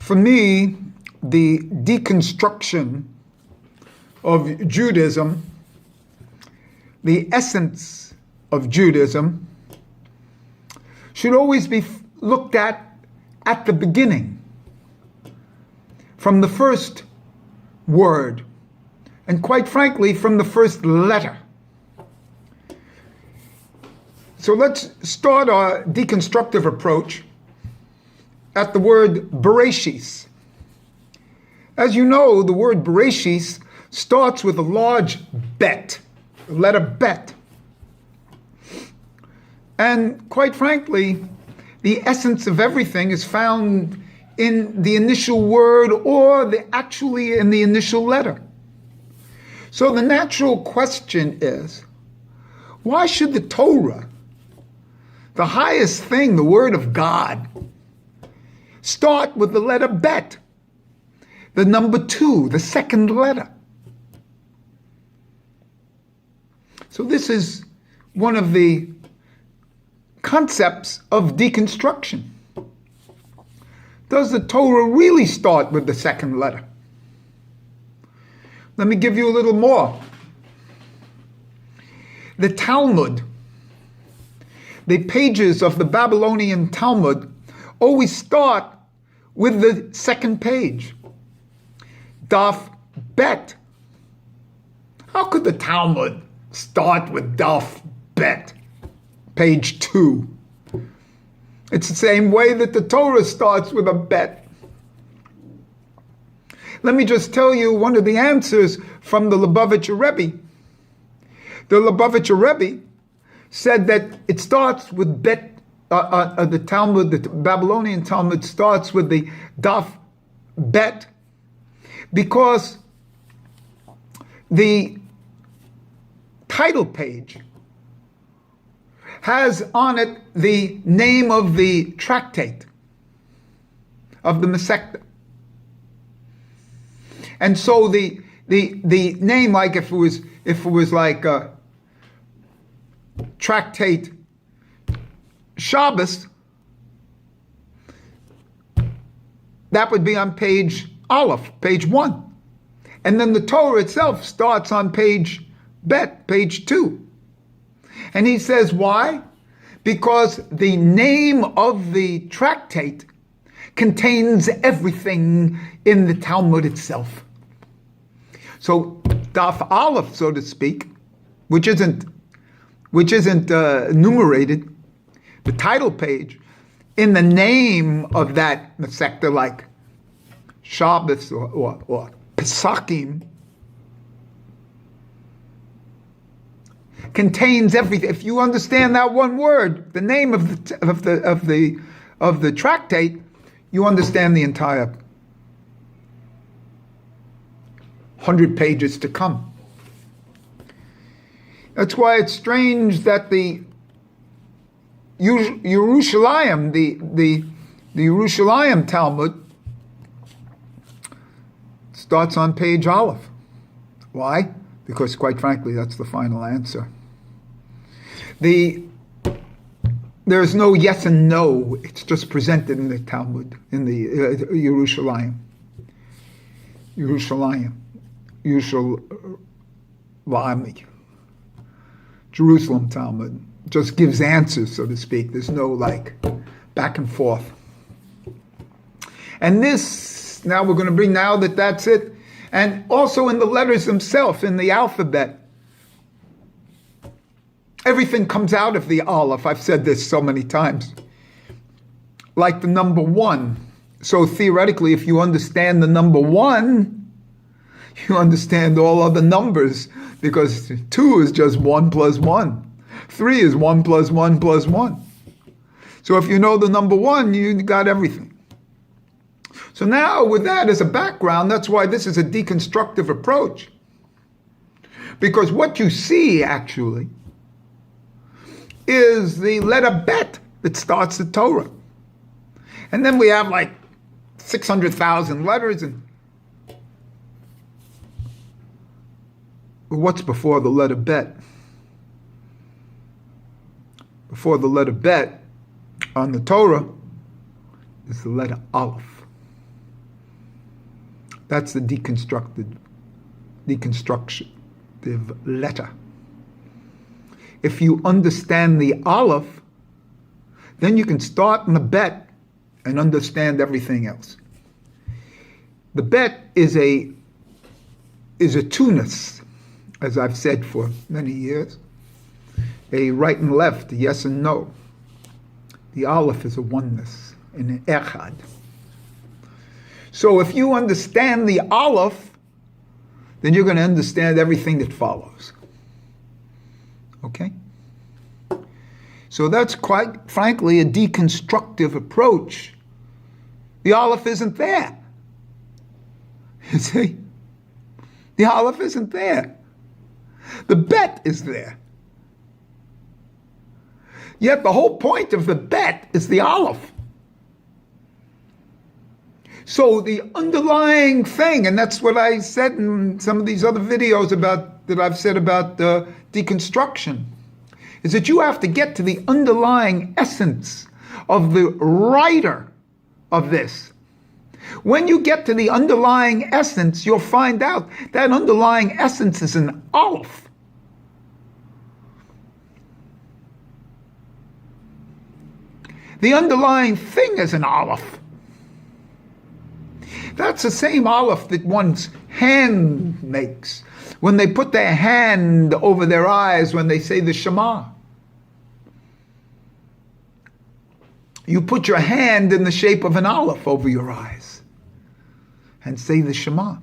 For me, the deconstruction of Judaism, the essence of Judaism, should always be looked at the beginning, from the first word, and quite frankly, from the first letter. So let's start our deconstructive approach at the word Bereshis. As you know, the word Bereshis starts with a large bet, the letter bet. And quite frankly, the essence of everything is found in the initial word or actually in the initial letter. So the natural question is, why should the Torah, the highest thing, the Word of God, start with the letter bet, the number 2, the second letter? So this is one of the concepts of deconstruction. Does the Torah really start with the second letter? Let me give you a little more. The Talmud, the pages of the Babylonian Talmud, always start with the second page, Daf Bet. How could the Talmud start with Daf Bet, page 2? It's the same way that the Torah starts with a bet. Let me just tell you one of the answers from the Lubavitcher Rebbe. The Lubavitcher Rebbe said that it starts with bet, the Talmud, the Babylonian Talmud starts with the Daf Bet because the title page has on it the name of the tractate, of the Masechta. And so the name, like if it was like tractate Shabbos, that would be on page Aleph, page 1. And then the Torah itself starts on page Bet, page 2. And he says, why? Because the name of the tractate contains everything in the Talmud itself. So Daf Aleph, so to speak, which isn't enumerated, the title page, in the name of that Masechta, like Shabbos or Pesakim, contains everything. If you understand that one word, the name of the tractate, you understand the entire 100 pages to come. That's why it's strange that the Yerushalayim, the Yerushalayim Talmud, starts on page Aleph. Why? Because quite frankly, that's the final answer. There's no yes and no. It's just presented in the Talmud, in the Yerushalayim, Jerusalem Talmud. Just gives answers, so to speak. There's no like back and forth. And this, now we're going to bring now that that's it. And also in the letters themselves, in the alphabet, everything comes out of the Aleph. I've said this so many times. Like the number 1. So theoretically, if you understand the number 1, you understand all other numbers, because 2 is just 1 plus 1. 3 is 1 plus 1 plus 1. So if you know the number 1, you got everything. So now with that as a background, that's why this is a deconstructive approach. Because what you see actually is the letter Bet that starts the Torah. And then we have like 600,000 letters. And what's before the letter Bet? Before the letter Bet on the Torah is the letter Aleph. That's the deconstructive letter. If you understand the Aleph, then you can start in the Bet and understand everything else. The Bet is a two-ness, as I've said for many years. A right and left, a yes and no. The Aleph is a oneness, an echad. So if you understand the Aleph, then you're going to understand everything that follows. Okay? So that's quite frankly a deconstructive approach. The Aleph isn't there. You see? The Aleph isn't there. The Bet is there. Yet the whole point of the Bet is the Aleph. So the underlying thing, and that's what I said in some of these other videos that I've said about deconstruction, is that you have to get to the underlying essence of the writer of this. When you get to the underlying essence, you'll find out that underlying essence is an Aleph. The underlying thing is an Aleph. That's the same Aleph that one's hand makes when they put their hand over their eyes when they say the Shema. You put your hand in the shape of an Aleph over your eyes and say the Shema.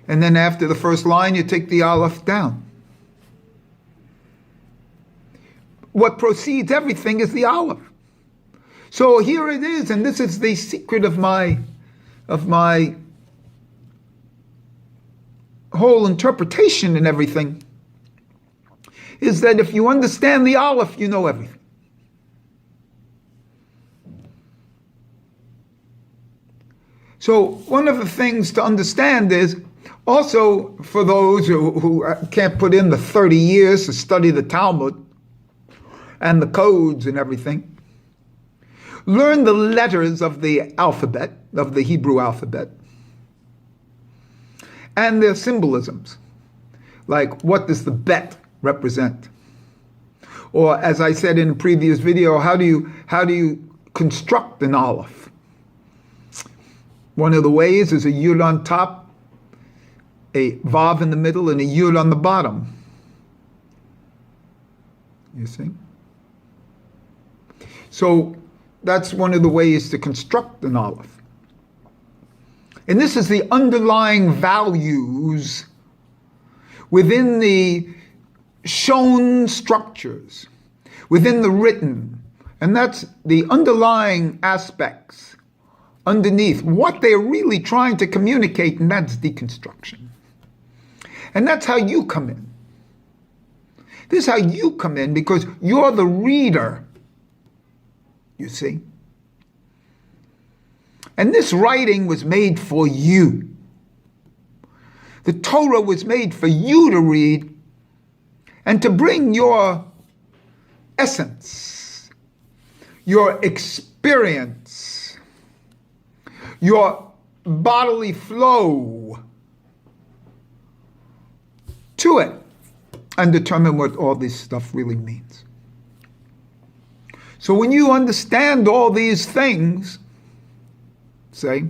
And then after the first line, you take the Aleph down. What precedes everything is the Aleph. So here it is, and this is the secret of my whole interpretation and everything, is that if you understand the Aleph, you know everything. So one of the things to understand is, also for those who can't put in the 30 years to study the Talmud, and the codes and everything, learn the letters of the alphabet, of the Hebrew alphabet, and their symbolisms. Like, what does the Bet represent? Or, as I said in a previous video, how do you construct an Aleph? One of the ways is a Yud on top, a Vav in the middle, and a Yud on the bottom. You see? So that's one of the ways to construct an Aleph. And this is the underlying values within the shown structures, within the written. And that's the underlying aspects underneath, what they're really trying to communicate, and that's deconstruction. And that's how you come in. This is how you come in, because you're the reader. You see? And this writing was made for you. The Torah was made for you to read and to bring your essence, your experience, your bodily flow to it and determine what all this stuff really means. So when you understand all these things, say,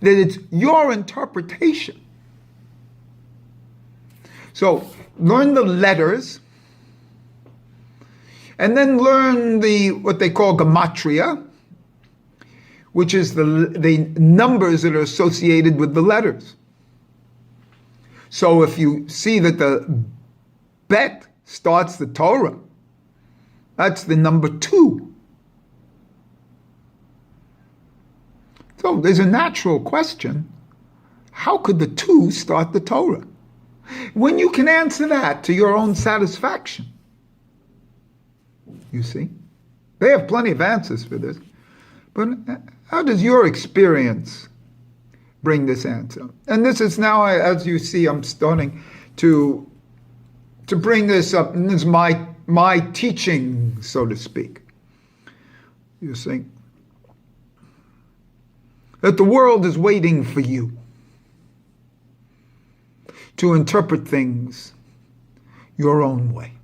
that it's your interpretation. So learn the letters, and then learn what they call gematria, which is the numbers that are associated with the letters. So if you see that the Bet starts the Torah, that's the number 2. So there's a natural question. How could the 2 start the Torah? When you can answer that to your own satisfaction, you see? They have plenty of answers for this. But how does your experience bring this answer? And this is now, as you see, I'm starting to bring this up, and this is my teaching, so to speak. You see? That the world is waiting for you to interpret things your own way.